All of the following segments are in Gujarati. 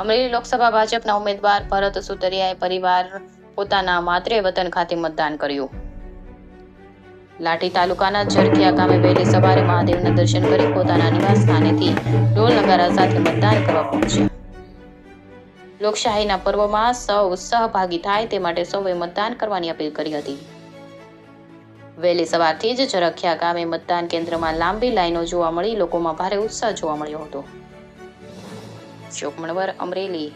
અમરેલી લોકસભા ભાજપના ઉમેદવાર ભરત સુતરિયાએ પરિવાર પોતાના માતૃ વતન ખાતે મતદાન કર્યું. લાઠી તાલુકાના ઝરખિયા ગામે વહેલી સવારે મહાદેવના દર્શન કરી પોતાના નિવાસ સ્થાનેથી ઢોલ નગારા સાથે મતદાન કરવા પહોંચ્યા. લોકશાહીના પર્વમાં સૌ સહભાગી થાય તે માટે સૌએ મતદાન કરવાની અપીલ કરી હતી. વહેલી સવારથી જ ઝરખિયા ગામે મતદાન કેન્દ્રમાં લાંબી લાઈનો જોવા મળી લોકોમાં ભારે ઉત્સાહ જોવા મળ્યો હતો. ચોકમણવર, અમરેલી.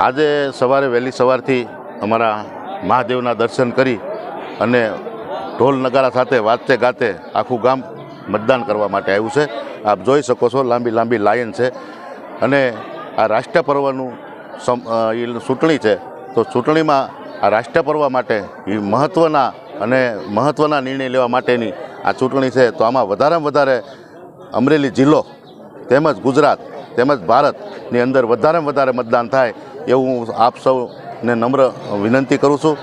આજે સવારે વહેલી સવારથી અમારા મહાદેવના દર્શન કરી અને ઢોલ નગારા સાથે વાજતે ગાતે આખું ગામ મતદાન કરવા માટે આવ્યું છે. આપ જોઈ શકો છો, લાંબી લાંબી લાઈન છે અને આ રાષ્ટ્ર પર્વનું ચૂંટણી છે. તો ચૂંટણીમાં આ રાષ્ટ્ર પર્વ માટે એ મહત્ત્વના નિર્ણય લેવા માટેની આ ચૂંટણી છે. તો આમાં વધારેમાં વધારે અમરેલી જિલ્લો તેમજ ગુજરાત તેમજ ભારતની અંદર વધારેમાં વધારે મતદાન થાય એવું હું આપ સૌને નમ્ર વિનંતી કરું છું.